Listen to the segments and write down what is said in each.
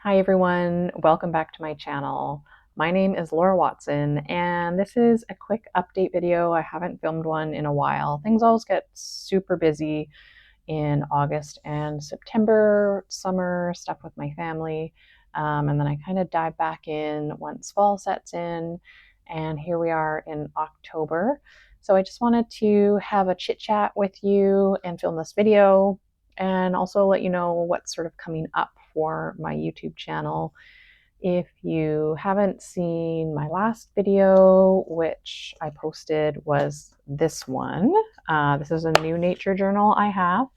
Hi everyone, welcome back to my channel. My name is Laura Watson and this is a quick update video. I haven't filmed one in a while. Things always get super busy in August and September, summer stuff with my family. And then I kind of dive back in once fall sets in, and here we are in October. So I just wanted to have a chit chat with you and film this video and also let you know what's sort of coming up for my YouTube channel. If you haven't seen my last video, which I posted, was this one. This is a new nature journal I have.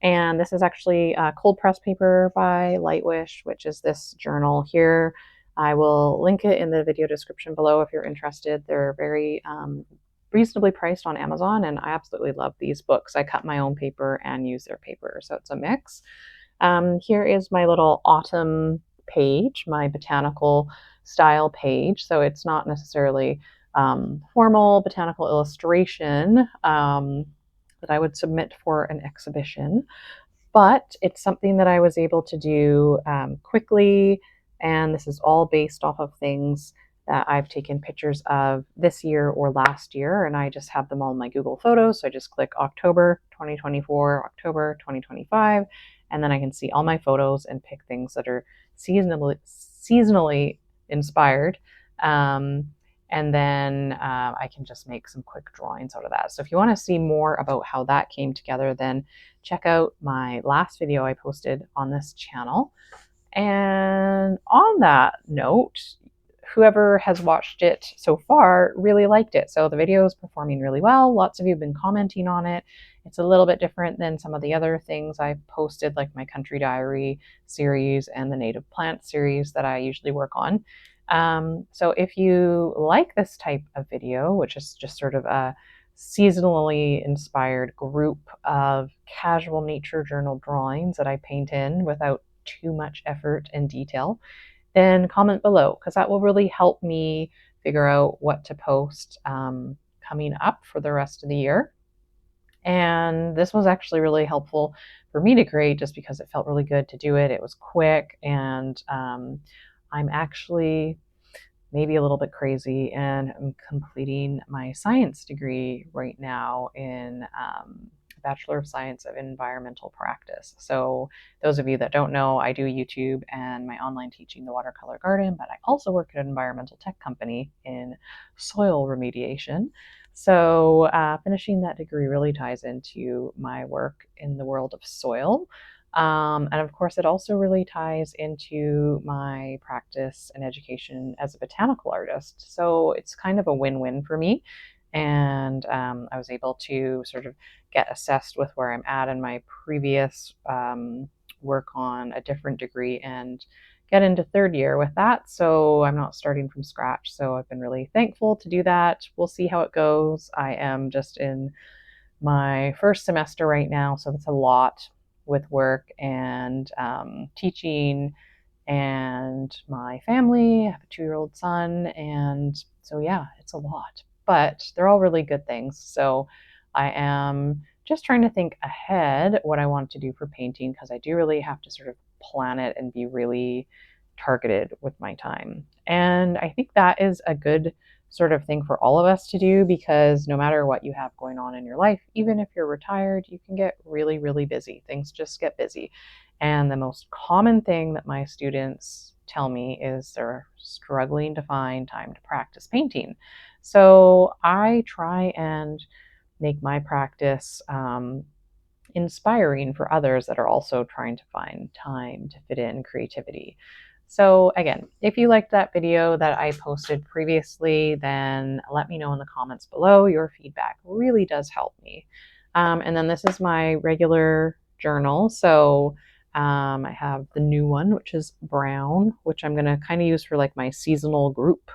And this is actually cold press paper by Lightwish, which is this journal here. I will link it in the video description below if you're interested. They're very reasonably priced on Amazon, and I absolutely love these books. I cut my own paper and use their paper, so it's a mix. Here is my little autumn page, my botanical style page. So it's not necessarily formal botanical illustration that I would submit for an exhibition, but it's something that I was able to do quickly. And this is all based off of things that I've taken pictures of this year or last year, and I just have them all in my Google Photos. So I just click October 2024, October 2025, and then I can see all my photos and pick things that are seasonally inspired. And then I can just make some quick drawings out of that. So if you want to see more about how that came together, then check out my last video I posted on this channel. And on that note, whoever has watched it so far really liked it. So the video is performing really well. Lots of you have been commenting on it. It's a little bit different than some of the other things I've posted, like my Country Diary series and the Native Plant series that I usually work on. So if you like this type of video, which is just sort of a seasonally inspired group of casual nature journal drawings that I paint in without too much effort and detail, then comment below, because that will really help me figure out what to post coming up for the rest of the year. And this was actually really helpful for me to create just because it felt really good to do it. It was quick, and I'm actually maybe a little bit crazy, and I'm completing my science degree right now in Bachelor of Science of Environmental Practice. So those of you that don't know, I do YouTube and my online teaching, The Watercolor Garden, but I also work at an environmental tech company in soil remediation. So finishing that degree really ties into my work in the world of soil. And of course, it also really ties into my practice and education as a botanical artist. So it's kind of a win-win for me. And I was able to sort of get assessed with where I'm at in my previous work on a different degree and get into third year with that. So I'm not starting from scratch. So I've been really thankful to do that. We'll see how it goes. I am just in my first semester right now, so that's a lot with work and teaching and my family. I have a 2-year-old son, and so yeah, it's a lot, but they're all really good things. So I am just trying to think ahead what I want to do for painting, because I do really have to sort of plan it and be really targeted with my time. And I think that is a good sort of thing for all of us to do, because no matter what you have going on in your life, even if you're retired, you can get really, really busy. Things just get busy. And the most common thing that my students tell me is they're struggling to find time to practice painting. So I try and make my practice inspiring for others that are also trying to find time to fit in creativity. So again, if you liked that video that I posted previously, then let me know in the comments below. Your feedback really does help me. And then this is my regular journal. So I have the new one, which is brown, which I'm going to kind of use for like my seasonal group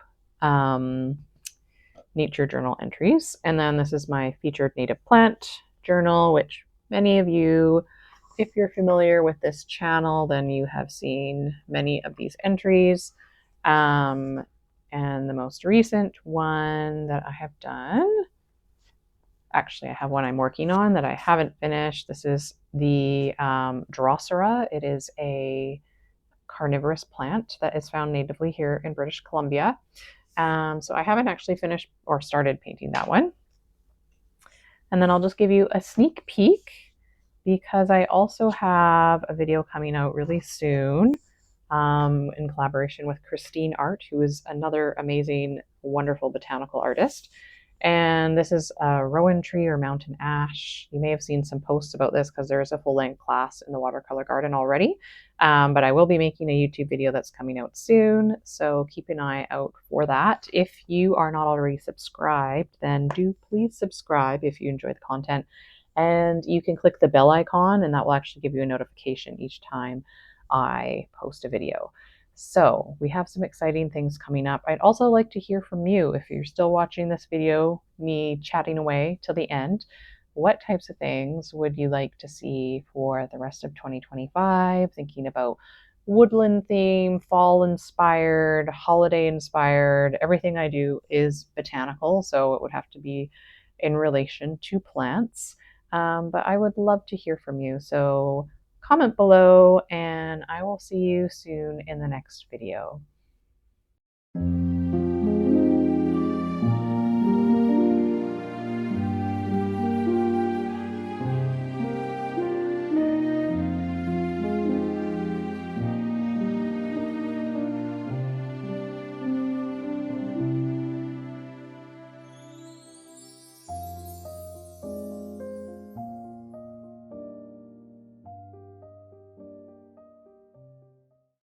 nature journal entries. And then this is my featured native plant journal, which many of you, if you're familiar with this channel, then you have seen many of these entries. And the most recent one that I have done, actually I have one I'm working on that I haven't finished. This is the Drosera. It is a carnivorous plant that is found natively here in British Columbia. So I haven't actually finished or started painting that one. And then I'll just give you a sneak peek because I also have a video coming out really soon in collaboration with Christine Art, who is another amazing, wonderful botanical artist. And this is a rowan tree or mountain ash. You may have seen some posts about this because there is a full-length class in the watercolor garden already. But I will be making a YouTube video that's coming out soon, so keep an eye out for that. If you are not already subscribed, then do please subscribe if you enjoy the content. And you can click the bell icon, and that will actually give you a notification each time I post a video. So we have some exciting things coming up. I'd also like to hear from you. If you're still watching this video, me chatting away till the end, what types of things would you like to see for the rest of 2025? Thinking about woodland theme, fall inspired, holiday inspired. Everything I do is botanical, so it would have to be in relation to plants. But I would love to hear from you. So comment below, and I will see you soon in the next video.